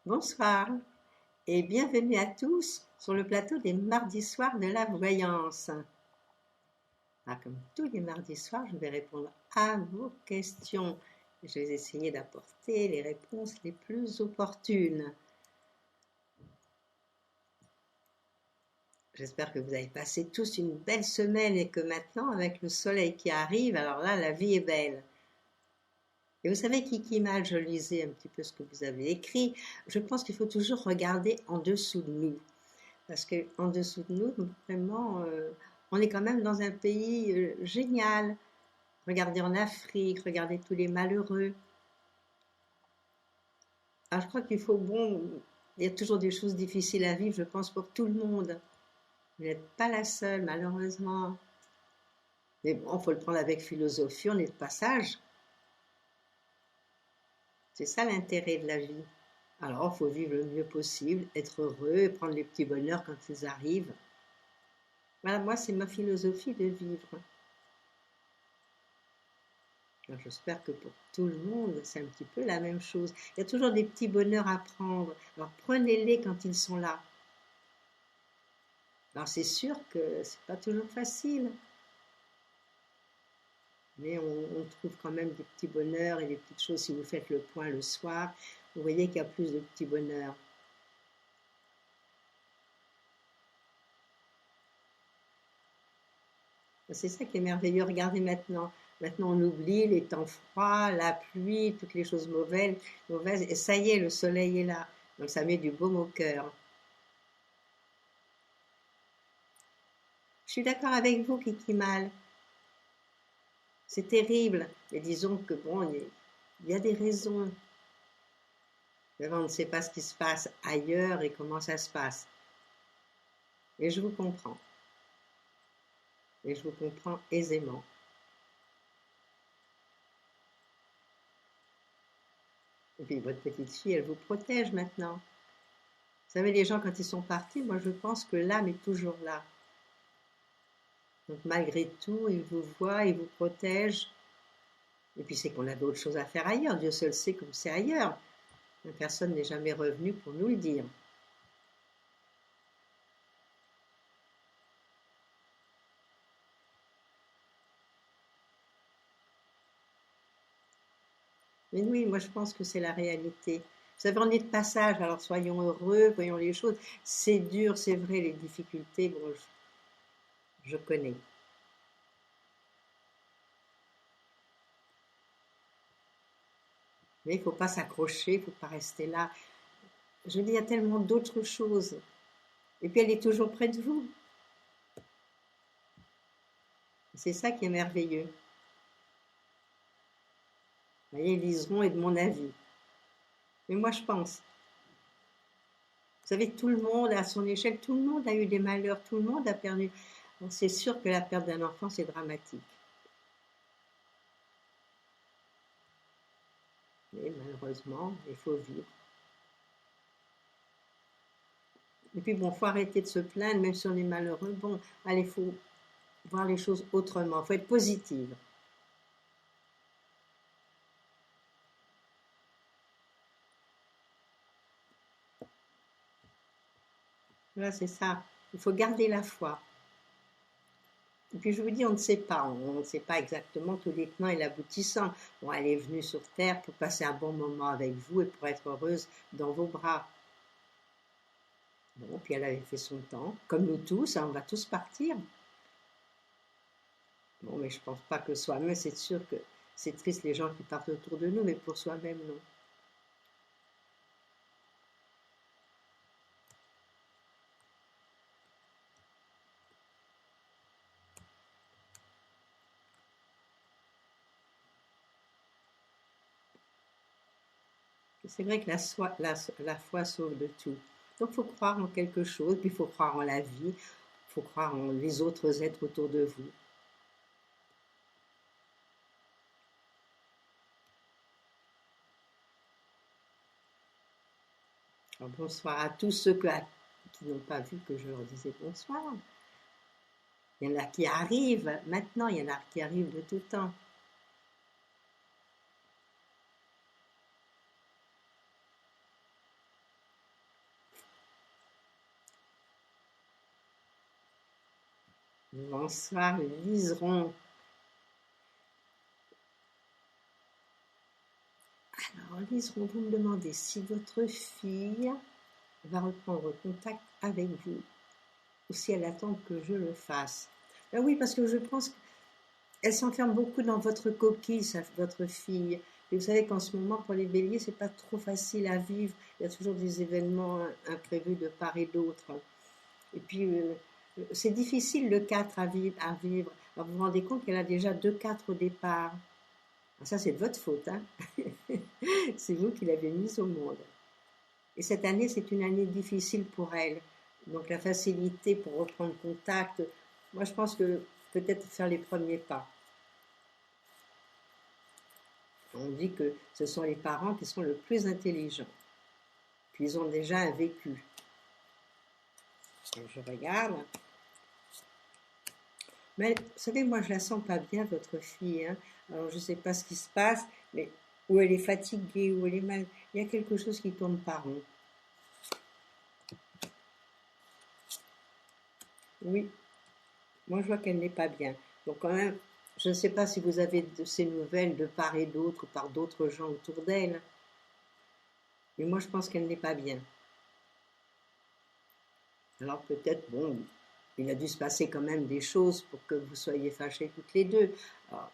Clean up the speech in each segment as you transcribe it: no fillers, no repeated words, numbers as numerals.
Bonsoir et bienvenue à tous sur le plateau des mardis soirs de la voyance. Comme tous les mardis soirs, je vais répondre à vos questions. Je vais essayer d'apporter les réponses les plus opportunes. J'espère que vous avez passé tous une belle semaine et que maintenant, avec le soleil qui arrive, alors là, la vie est belle. Et vous savez, Kiki Mal, je lisais un petit peu ce que vous avez écrit. Je pense qu'il faut toujours regarder en dessous de nous. Parce qu'en dessous de nous, vraiment, on est quand même dans un pays génial. Regardez en Afrique, regardez tous les malheureux. Alors je crois qu'il faut, bon, il y a toujours des choses difficiles à vivre, je pense, pour tout le monde. Vous n'êtes pas la seule, malheureusement. Mais bon, il faut le prendre avec philosophie, on est de passage. C'est ça l'intérêt de la vie. Alors, il faut vivre le mieux possible, être heureux, prendre les petits bonheurs quand ils arrivent. Voilà, moi, c'est ma philosophie de vivre. Alors, j'espère que pour tout le monde, c'est un petit peu la même chose. Il y a toujours des petits bonheurs à prendre. Alors, prenez-les quand ils sont là. Alors, c'est sûr que c'est pas toujours facile, mais on trouve quand même des petits bonheurs et des petites choses. Si vous faites le point le soir, vous voyez qu'il y a plus de petits bonheurs. C'est ça qui est merveilleux. Regardez maintenant. Maintenant, on oublie les temps froids, la pluie, toutes les choses mauvaises. Et ça y est, le soleil est là. Donc, ça met du baume au cœur. Je suis d'accord avec vous, Kiki Mal. C'est terrible. Mais disons que bon, il y a des raisons. Mais on ne sait pas ce qui se passe ailleurs et comment ça se passe. Et je vous comprends. Et je vous comprends aisément. Et puis votre petite fille, elle vous protège maintenant. Vous savez, les gens, quand ils sont partis, moi je pense que l'âme est toujours là. Donc malgré tout, ils vous voient, ils vous protègent. Et puis c'est qu'on a d'autres choses à faire ailleurs. Dieu seul sait comme c'est ailleurs. Personne n'est jamais revenu pour nous le dire. Mais oui, moi je pense que c'est la réalité. Vous savez, on est de passage, alors soyons heureux, voyons les choses. C'est dur, c'est vrai, les difficultés, bon, je connais. Mais il ne faut pas s'accrocher, il ne faut pas rester là. Je dis, il y a tellement d'autres choses. Et puis elle est toujours près de vous. C'est ça qui est merveilleux. Vous voyez, Liseron est de mon avis. Mais moi je pense. Vous savez, tout le monde, à son échelle, tout le monde a eu des malheurs, tout le monde a perdu. Bon, c'est sûr que la perte d'un enfant, c'est dramatique. Mais malheureusement, il faut vivre. Et puis bon, faut arrêter de se plaindre, même si on est malheureux. Bon, allez, faut voir les choses autrement. Faut être positive. Voilà, c'est ça. Il faut garder la foi. Et puis je vous dis, on ne sait pas. On ne sait pas exactement tous les tenants et l'aboutissant. Bon, elle est venue sur Terre pour passer un bon moment avec vous et pour être heureuse dans vos bras. Bon, puis elle avait fait son temps. Comme nous tous, hein, on va tous partir. Bon, mais je pense pas que soi-même, c'est sûr que c'est triste les gens qui partent autour de nous, mais pour soi-même, non. C'est vrai que la foi sauve de tout. Donc, il faut croire en quelque chose, puis il faut croire en la vie, il faut croire en les autres êtres autour de vous. Alors, bonsoir à tous ceux qui n'ont pas vu que je leur disais bonsoir. Il y en a qui arrivent maintenant, il y en a qui arrivent de tout temps. Bonsoir, Liseron. Alors, Liseron, vous me demandez si votre fille va reprendre contact avec vous ou si elle attend que je le fasse. Ben oui, parce que je pense qu'elle s'enferme beaucoup dans votre coquille, votre fille. Et vous savez qu'en ce moment, pour les béliers, c'est pas trop facile à vivre. Il y a toujours des événements imprévus de part et d'autre. Et puis, c'est difficile le 4 à vivre. Alors, vous vous rendez compte qu'elle a déjà 2 4 au départ. Alors ça, c'est de votre faute, hein. C'est vous qui l'avez mise au monde. Et cette année, c'est une année difficile pour elle. Donc la facilité pour reprendre contact, moi je pense que peut-être faire les premiers pas. On dit que ce sont les parents qui sont le plus intelligents. Puis ils ont déjà un vécu. Je regarde. Mais vous savez, moi je la sens pas bien, votre fille, hein. Alors je ne sais pas ce qui se passe, mais ou elle est fatiguée, ou elle est mal. Il y a quelque chose qui tourne pas rond. Oui, moi je vois qu'elle n'est pas bien. Donc quand même, je ne sais pas si vous avez de ces nouvelles de part et d'autre, par d'autres gens autour d'elle, mais moi je pense qu'elle n'est pas bien. Alors peut-être, bon, il a dû se passer quand même des choses pour que vous soyez fâchés toutes les deux. Alors,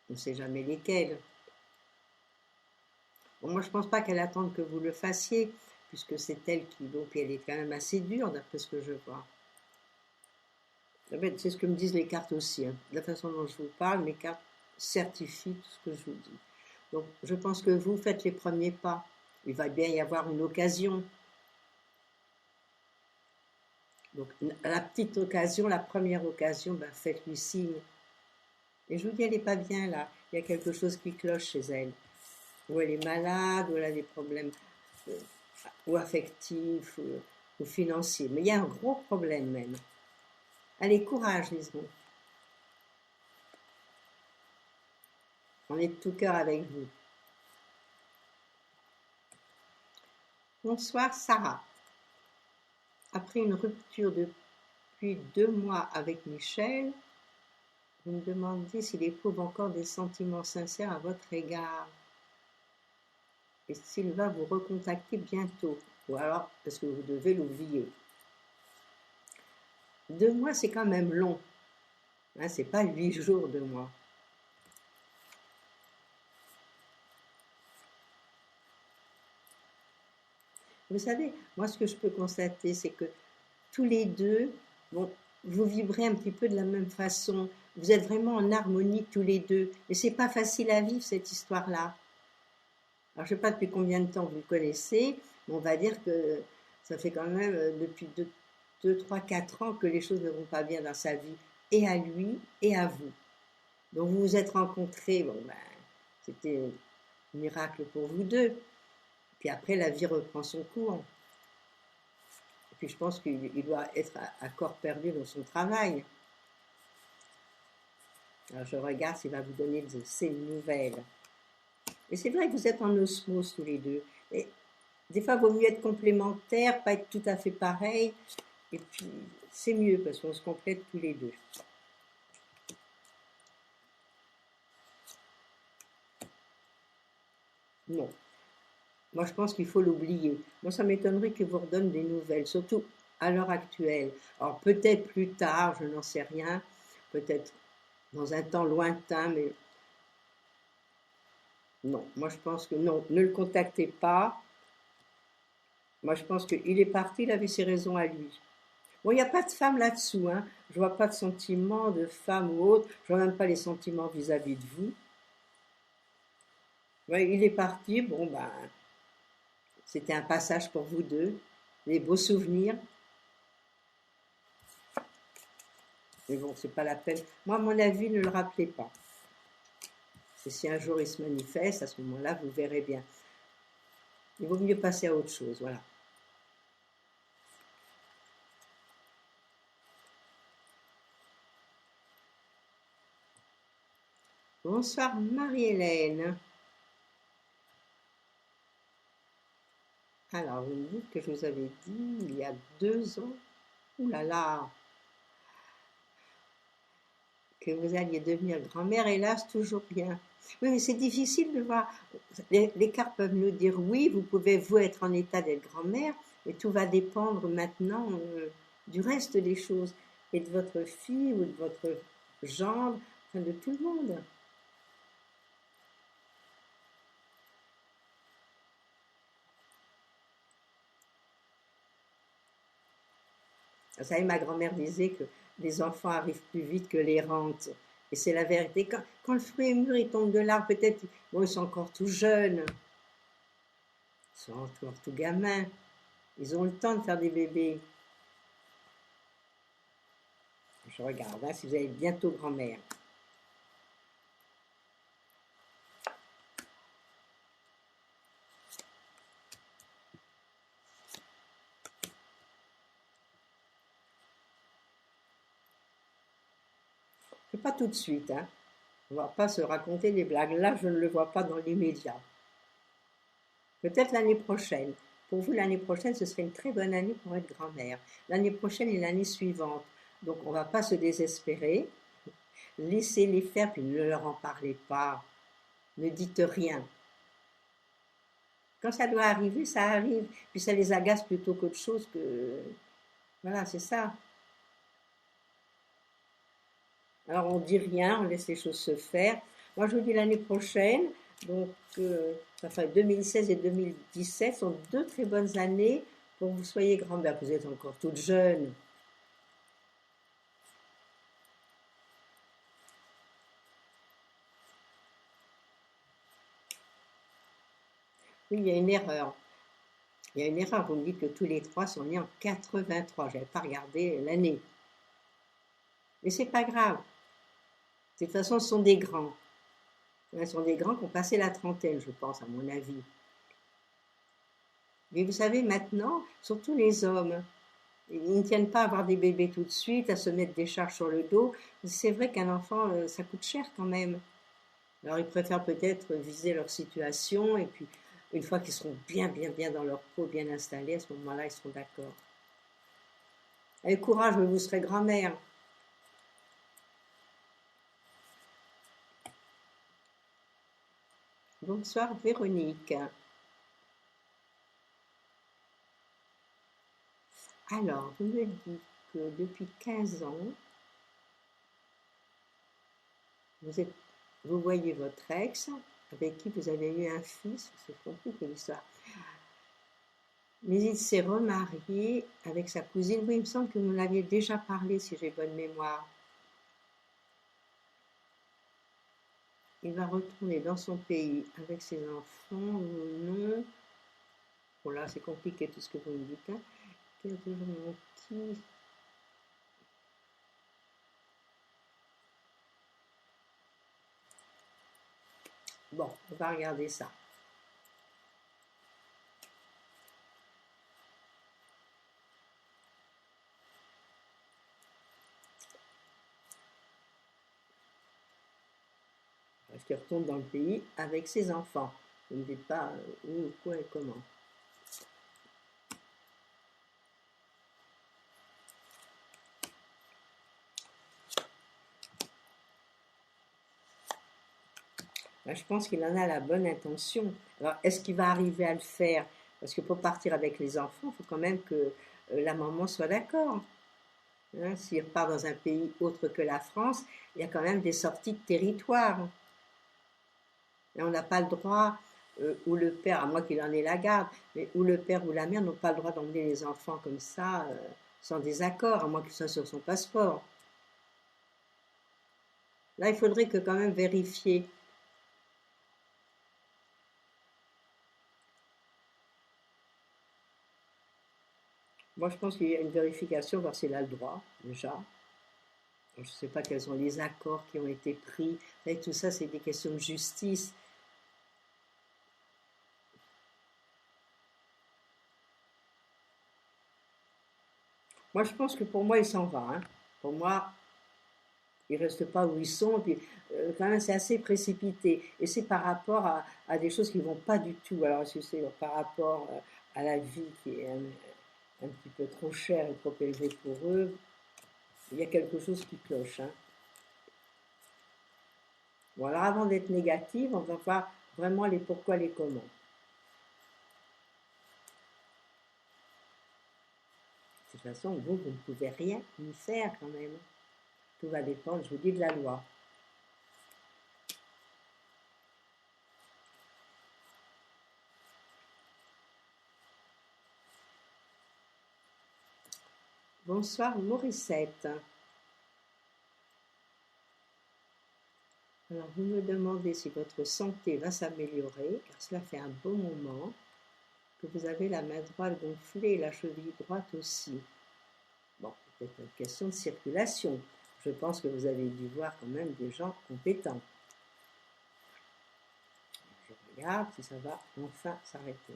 on ne sait jamais lesquelles. Bon, moi je ne pense pas qu'elle attende que vous le fassiez, puisque c'est elle qui, donc elle est quand même assez dure d'après ce que je vois. C'est ce que me disent les cartes aussi, hein. De la façon dont je vous parle, mes cartes certifient tout ce que je vous dis. Donc, je pense que vous faites les premiers pas. Il va bien y avoir une occasion. Donc, la petite occasion, la première occasion, ben, faites-lui signe. Et je vous dis, elle n'est pas bien là. Il y a quelque chose qui cloche chez elle. Ou elle est malade, ou elle a des problèmes euh, ou affectifs, ou financiers. Mais il y a un gros problème même. Allez, courage, Lisbon. On est de tout cœur avec vous. Bonsoir, Sarah. Après une rupture depuis 2 mois avec Michel, vous me demandez s'il éprouve encore des sentiments sincères à votre égard et s'il va vous recontacter bientôt, ou alors parce que vous devez l'oublier. 2 mois, c'est quand même long. Hein, c'est pas 8 jours, 2 mois. Vous savez, moi, ce que je peux constater, c'est que tous les deux, bon, vous vibrez un petit peu de la même façon. Vous êtes vraiment en harmonie tous les deux. Et c'est pas facile à vivre, cette histoire-là. Alors, je ne sais pas depuis combien de temps vous le connaissez, mais on va dire que ça fait quand même depuis 2, 3, 4 ans que les choses ne vont pas bien dans sa vie, et à lui et à vous. Donc, vous vous êtes rencontrés, bon, ben, c'était un miracle pour vous deux. Puis après, la vie reprend son cours. Et puis, je pense qu'il doit être à corps perdu dans son travail. Alors, je regarde s'il va vous donner de ses nouvelles. Et c'est vrai que vous êtes en osmose tous les deux. Et des fois, il vaut mieux être complémentaires, pas être tout à fait pareil. Et puis, c'est mieux parce qu'on se complète tous les deux. Non. Moi, je pense qu'il faut l'oublier. Moi, ça m'étonnerait qu'il vous redonne des nouvelles, surtout à l'heure actuelle. Alors, peut-être plus tard, je n'en sais rien. Peut-être dans un temps lointain, mais non. Moi, je pense que non. Ne le contactez pas. Moi, je pense qu'il est parti, il avait ses raisons à lui. Bon, il n'y a pas de femme là-dessous, hein. Je vois pas de sentiments de femme ou autre. Je vois même pas les sentiments vis-à-vis de vous. Ouais, il est parti. Bon, ben, c'était un passage pour vous deux. Des beaux souvenirs. Mais bon, c'est pas la peine. Moi, à mon avis, ne le rappelez pas. Et si un jour il se manifeste, à ce moment-là, vous verrez bien. Il vaut mieux passer à autre chose, voilà. Bonsoir Marie-Hélène. Alors, vous me dites que je vous avais dit il y a 2 ans. Ouh là là, que vous alliez devenir grand-mère, hélas, toujours rien. Oui, mais c'est difficile de voir. Les cartes peuvent nous dire oui, vous pouvez vous être en état d'être grand-mère, mais tout va dépendre maintenant du reste des choses et de votre fille ou de votre gendre, enfin de tout le monde. Vous savez, ma grand-mère disait que les enfants arrivent plus vite que les rentes. Et c'est la vérité. Quand le fruit est mûr, il tombe de l'arbre. Peut-être, bon, ils sont encore tout jeunes. Ils sont encore tout gamins. Ils ont le temps de faire des bébés. Je regarde, hein, si vous allez bientôt grand-mère. Mais pas tout de suite, hein. On ne va pas se raconter des blagues. Là, je ne le vois pas dans l'immédiat. Peut-être l'année prochaine. Pour vous, l'année prochaine, ce serait une très bonne année pour être grand-mère. L'année prochaine et l'année suivante. Donc, on ne va pas se désespérer. Laissez-les faire, puis ne leur en parlez pas. Ne dites rien. Quand ça doit arriver, ça arrive. Puis ça les agace plutôt qu'autre chose que... Voilà, c'est ça. Alors on dit rien, on laisse les choses se faire. Moi je vous dis l'année prochaine, donc enfin 2016 et 2017 sont deux très bonnes années pour que vous soyez grand-mère. Vous êtes encore toute jeune. Oui, il y a une erreur. Il y a une erreur. Vous me dites que tous les trois sont nés en 83. Je n'avais pas regardé l'année. Mais c'est pas grave. De toute façon, ce sont des grands. Ce sont des grands qui ont passé la trentaine, je pense, à mon avis. Mais vous savez, maintenant, surtout les hommes, ils ne tiennent pas à avoir des bébés tout de suite, à se mettre des charges sur le dos. C'est vrai qu'un enfant, ça coûte cher quand même. Alors ils préfèrent peut-être viser leur situation et puis une fois qu'ils seront bien, bien, bien dans leur peau, bien installés, à ce moment-là, ils seront d'accord. Allez, courage, vous serez grand-mère. Bonsoir Véronique. Alors, vous me dites que depuis 15 ans, vous, vous voyez votre ex, avec qui vous avez eu un fils, c'est compliqué l'histoire. Mais il s'est remarié avec sa cousine. Oui, il me semble que vous l'aviez déjà parlé, si j'ai bonne mémoire. Il va retourner dans son pays avec ses enfants ou non. Bon là, c'est compliqué tout ce que vous me dites. Hein. Quel toujours mon petit... Bon, on va regarder ça. Parce qu'il retourne dans le pays avec ses enfants. Vous ne me dites pas où, quoi et comment. Là, je pense qu'il en a la bonne intention. Alors, est-ce qu'il va arriver à le faire? Parce que pour partir avec les enfants, il faut quand même que la maman soit d'accord. Hein, s'il repart dans un pays autre que la France, il y a quand même des sorties de territoire. Et on n'a pas le droit, ou le père, à moins qu'il en ait la garde, mais ou le père ou la mère n'ont pas le droit d'emmener les enfants comme ça, sans désaccord, à moins que ce soit sur son passeport. Là, il faudrait que quand même vérifier. Moi, je pense qu'il y a une vérification, voir s'il a le droit, déjà. Je ne sais pas quels sont les accords qui ont été pris. Avec tout ça, c'est des questions de justice. Moi, je pense que pour moi, il s'en va. Hein. Pour moi, ils ne restent pas où ils sont. Et puis, quand même, c'est assez précipité. Et c'est par rapport à des choses qui ne vont pas du tout. Alors, est-ce que c'est par rapport à la vie qui est un petit peu trop chère et trop élevée pour eux? Il y a quelque chose qui cloche. Hein. Bon, alors avant d'être négative, on va voir vraiment les pourquoi, les comment. De toute façon, vous ne pouvez rien y faire quand même. Tout va dépendre, je vous dis, de la loi. Bonsoir Morissette. Alors vous me demandez si votre santé va s'améliorer, car cela fait un bon moment que vous avez la main droite gonflée et la cheville droite aussi. Bon, peut-être une question de circulation. Je pense que vous avez dû voir quand même des gens compétents. Je regarde si ça va enfin s'arrêter.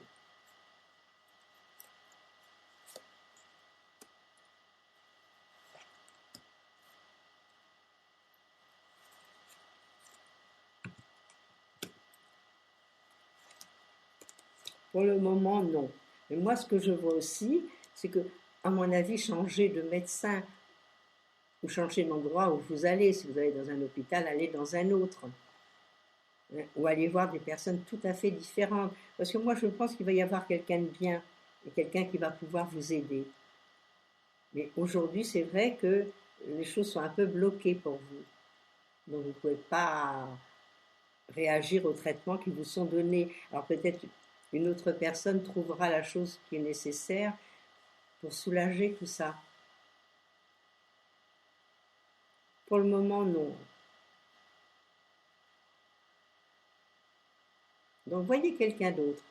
Pour le moment, non. Mais moi, ce que je vois aussi, c'est que, à mon avis, changer de médecin ou changer d'endroit où vous allez, si vous allez dans un hôpital, allez dans un autre. Ou aller voir des personnes tout à fait différentes. Parce que moi, je pense qu'il va y avoir quelqu'un de bien et quelqu'un qui va pouvoir vous aider. Mais aujourd'hui, c'est vrai que les choses sont un peu bloquées pour vous. Donc, vous ne pouvez pas réagir aux traitements qui vous sont donnés. Alors, peut-être une autre personne trouvera la chose qui est nécessaire pour soulager tout ça. Pour le moment, non. Donc, voyez quelqu'un d'autre.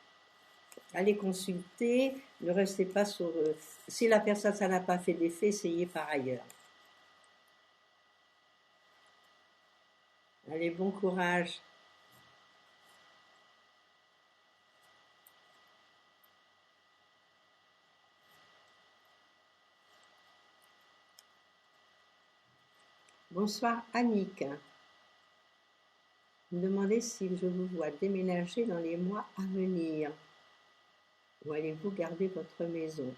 Allez consulter, ne restez pas sur... si la personne, ça n'a pas fait d'effet, essayez par ailleurs. Allez, bon courage. Bonsoir Annick. Vous me demandez si je vous vois déménager dans les mois à venir. Ou allez-vous garder votre maison?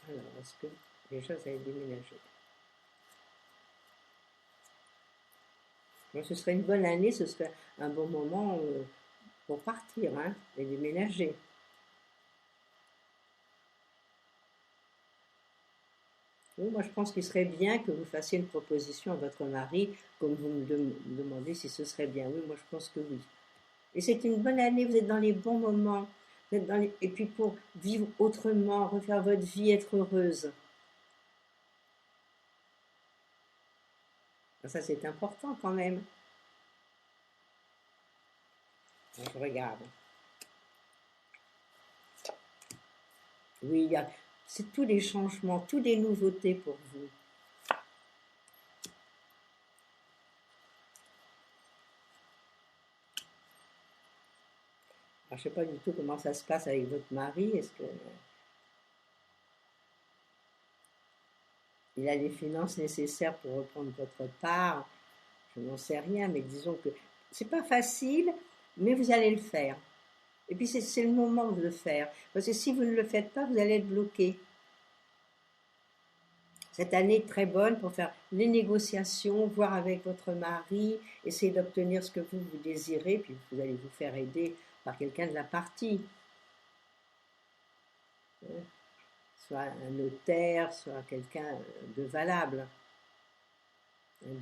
Alors, est-ce que déjà vous allez déménager? Bon, ce serait une bonne année, ce serait un bon moment pour partir hein, et déménager. Oui, moi, je pense qu'il serait bien que vous fassiez une proposition à votre mari, comme vous me demandez si ce serait bien. Oui, moi, je pense que oui. Et c'est une bonne année, vous êtes dans les bons moments. Vous êtes et puis pour vivre autrement, refaire votre vie, être heureuse. Ça, c'est important quand même. Je regarde. Oui, c'est tous les changements, toutes les nouveautés pour vous. Alors, je ne sais pas du tout comment ça se passe avec votre mari. Est-ce que il a les finances nécessaires pour reprendre votre part? Je n'en sais rien, mais disons que c'est pas facile, mais vous allez le faire. Et puis c'est le moment de le faire. Parce que si vous ne le faites pas, vous allez être bloqué. Cette année est très bonne pour faire les négociations, voir avec votre mari, essayer d'obtenir ce que vous désirez, puis vous allez vous faire aider par quelqu'un de la partie. Soit un notaire, soit quelqu'un de valable. Il ne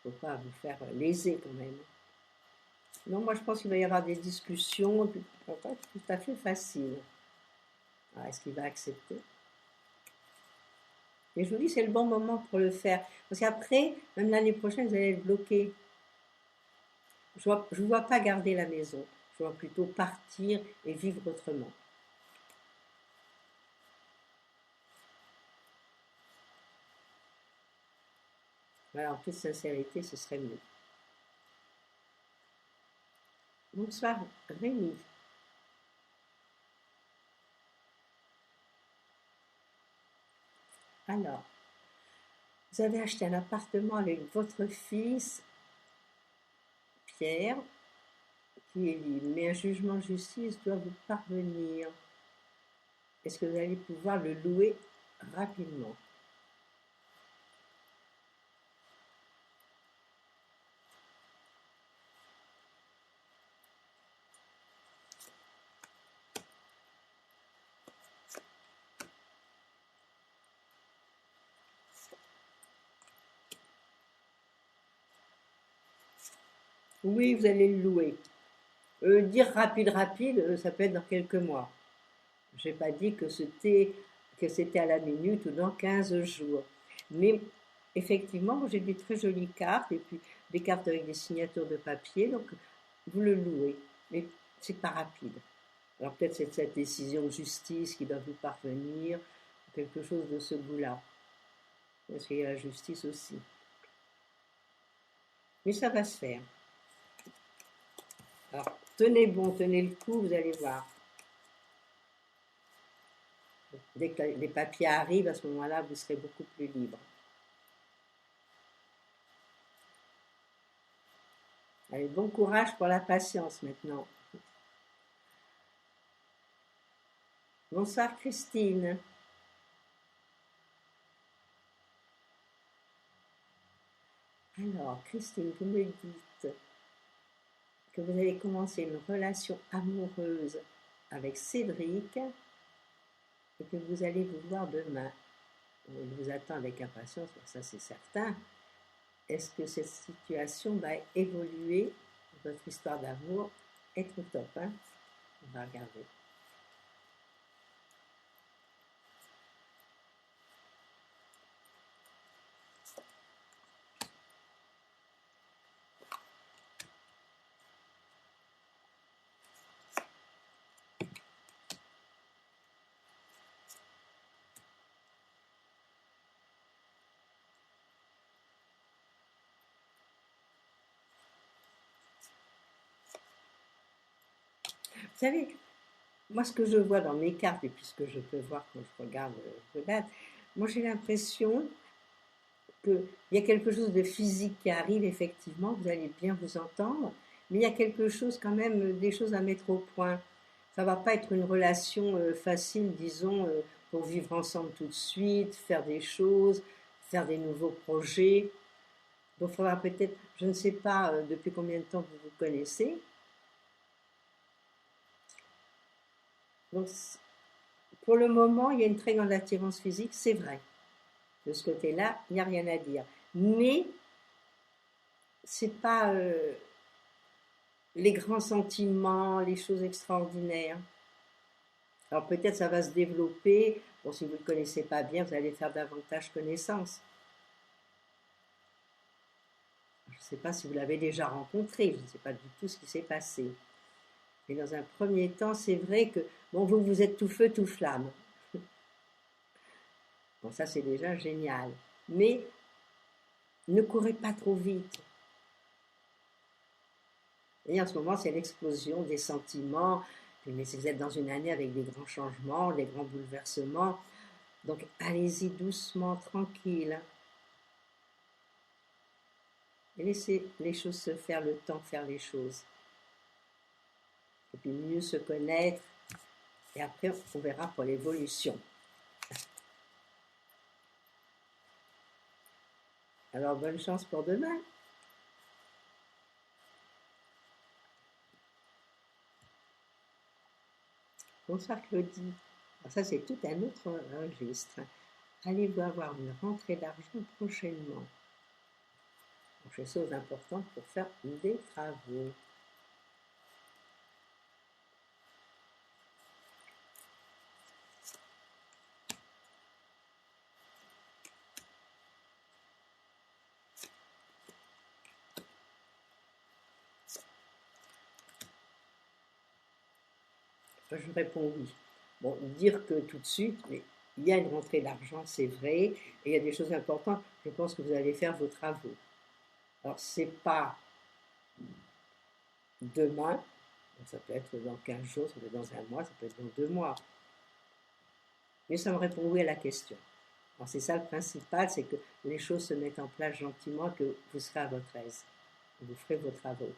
faut pas vous faire léser quand même. Non, moi je pense qu'il va y avoir des discussions, ça va pas être tout à fait facile. Alors, est-ce qu'il va accepter? Mais je vous dis, c'est le bon moment pour le faire. Parce qu'après, même l'année prochaine, vous allez être bloqué. Je ne vois pas garder la maison. Je vois plutôt partir et vivre autrement. Voilà, en toute sincérité, ce serait mieux. Bonsoir Rémi. Alors, vous avez acheté un appartement avec votre fils, Pierre, qui est libre, mais un jugement de justice doit vous parvenir. Est-ce que vous allez pouvoir le louer rapidement? Oui, vous allez le louer. Dire rapide, rapide, ça peut être dans quelques mois. Je n'ai pas dit que c'était à la minute ou dans 15 jours. Mais effectivement, moi, j'ai des très jolies cartes et puis des cartes avec des signatures de papier, donc vous le louez. Mais c'est pas rapide. Alors peut-être c'est cette décision de justice qui doit vous parvenir, quelque chose de ce goût-là. Parce qu'il y a la justice aussi. Mais ça va se faire. Alors tenez bon, tenez le coup, vous allez voir. Dès que les papiers arrivent, à ce moment-là, vous serez beaucoup plus libre. Allez, bon courage pour la patience maintenant. Bonsoir Christine. Alors, Christine, vous me dites que vous allez commencer une relation amoureuse avec Cédric et que vous allez vous voir demain. Il vous attend avec impatience, ça c'est certain. Est-ce que cette situation va évoluer, votre histoire d'amour, être au top, hein? On va regarder. Vous savez, moi ce que je vois dans mes cartes, et puis ce que je peux voir quand je regarde vos dates, moi j'ai l'impression qu'il y a quelque chose de physique qui arrive, effectivement, vous allez bien vous entendre, mais il y a quelque chose quand même, des choses à mettre au point. Ça ne va pas être une relation facile, disons, pour vivre ensemble tout de suite, faire des choses, faire des nouveaux projets. Donc il faudra peut-être, je ne sais pas depuis combien de temps vous vous connaissez. Donc pour le moment, il y a une très grande attirance physique, c'est vrai. De ce côté-là, il n'y a rien à dire. Mais c'est pas les grands sentiments, les choses extraordinaires. Alors peut-être ça va se développer. Bon, si vous ne le connaissez pas bien, vous allez faire davantage connaissance. Je ne sais pas si vous l'avez déjà rencontré, je ne sais pas du tout ce qui s'est passé. Mais dans un premier temps, c'est vrai que bon, vous êtes tout feu, tout flamme. Bon, ça c'est déjà génial. Mais ne courez pas trop vite. Et en ce moment, c'est l'explosion des sentiments. Mais vous êtes dans une année avec des grands changements, des grands bouleversements. Donc, allez-y doucement, tranquille. Et laissez les choses se faire, le temps de faire les choses. Et puis mieux se connaître. Et après, on verra pour l'évolution. Alors, bonne chance pour demain. Bonsoir Claudie. Alors ça, c'est tout un autre registre. Allez-vous avoir une rentrée d'argent prochainement? Donc, chose importante pour faire des travaux. Je réponds oui. Bon, dire que tout de suite, mais il y a une rentrée d'argent, c'est vrai, et il y a des choses importantes. Je pense que vous allez faire vos travaux. Alors, c'est pas demain, ça peut être dans 15 jours, ça peut être dans un mois, ça peut être dans 2 mois. Mais ça me répond oui à la question. Alors, c'est ça le principal, c'est que les choses se mettent en place gentiment, que vous serez à votre aise. Vous ferez vos travaux.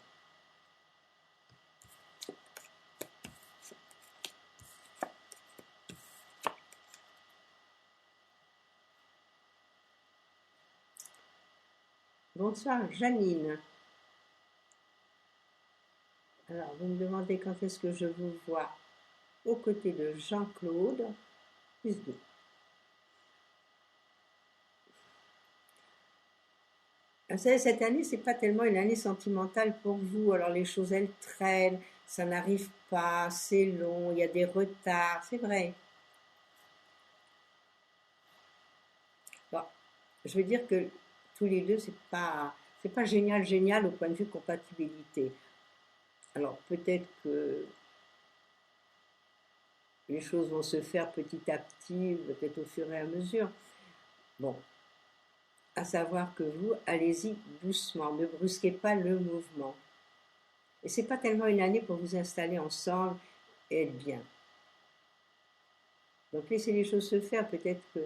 Bonsoir Janine. Alors, vous me demandez quand est-ce que je vous vois aux côtés de Jean-Claude, plus 2. Vous savez, cette année, c'est pas tellement une année sentimentale pour vous. Alors les choses, elles traînent, ça n'arrive pas, c'est long, il y a des retards, c'est vrai. Bon, je veux dire que tous les deux, c'est pas génial, génial au point de vue compatibilité. Alors peut-être que les choses vont se faire petit à petit, peut-être au fur et à mesure. Bon, à savoir que vous, allez-y doucement, ne brusquez pas le mouvement. Et c'est pas tellement une année pour vous installer ensemble et être bien. Donc laissez les choses se faire, peut-être que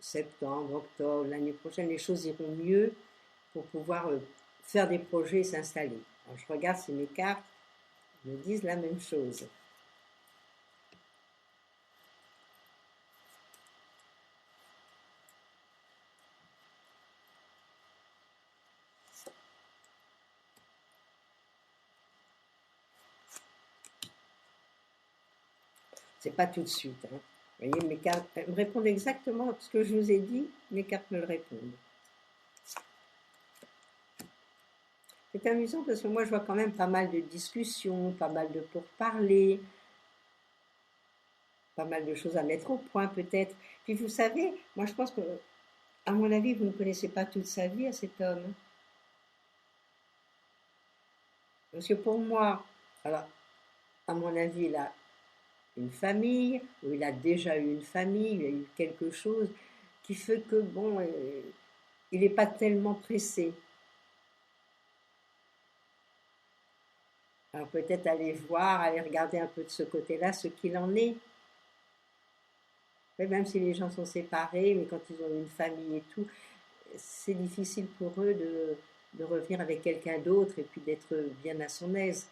septembre, octobre, l'année prochaine, les choses iront mieux pour pouvoir faire des projets et s'installer. Alors je regarde si mes cartes me disent la même chose. C'est pas tout de suite. Hein. Vous voyez, mes cartes elles me répondent exactement ce que je vous ai dit, mes cartes me le répondent. C'est amusant parce que moi je vois quand même pas mal de discussions, pas mal de pourparlers, pas mal de choses à mettre au point peut-être. Puis vous savez, moi je pense que, à mon avis, vous ne connaissez pas toute sa vie à cet homme. Parce que pour moi, alors, à mon avis, il a une famille, ou il a déjà eu une famille, il a eu quelque chose qui fait que, bon, il n'est pas tellement pressé. Alors peut-être aller voir, aller regarder un peu de ce côté-là, ce qu'il en est. Même si les gens sont séparés, mais quand ils ont une famille et tout, c'est difficile pour eux de revenir avec quelqu'un d'autre et puis d'être bien à son aise.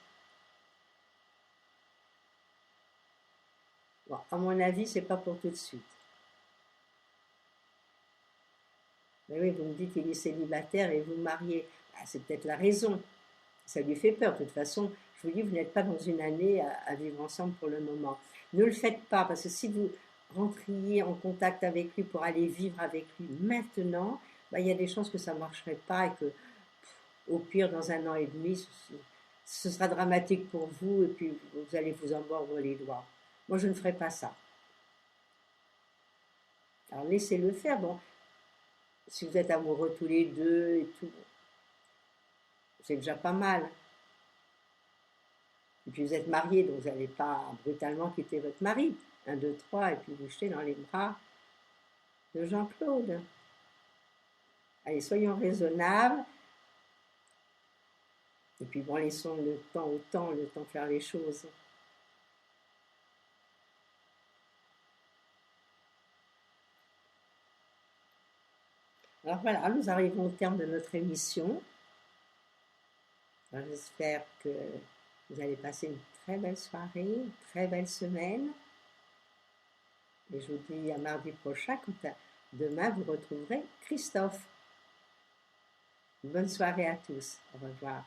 Bon, à mon avis, c'est pas pour tout de suite. Mais oui, vous me dites qu'il est célibataire et vous mariez. Ah, c'est peut-être la raison. Ça lui fait peur. De toute façon, je vous dis, vous n'êtes pas dans une année à vivre ensemble pour le moment. Ne le faites pas, parce que si vous rentriez en contact avec lui pour aller vivre avec lui maintenant, bah, il y a des chances que ça ne marcherait pas et que, au pire, dans un an et demi, ce sera dramatique pour vous et puis vous allez vous en mordre les doigts. Moi, je ne ferai pas ça. Alors, laissez-le faire. Bon, si vous êtes amoureux tous les deux et tout, c'est déjà pas mal. Et puis vous êtes mariés, donc vous n'allez pas brutalement quitter votre mari. Un, deux, trois, et puis vous jetez dans les bras de Jean-Claude. Allez, soyons raisonnables. Et puis bon, laissons le temps au temps, le temps de faire les choses. Alors voilà, nous arrivons au terme de notre émission. J'espère que vous allez passer une très belle soirée, une très belle semaine. Et je vous dis à mardi prochain, quand demain vous retrouverez Christophe. Bonne soirée à tous. Au revoir.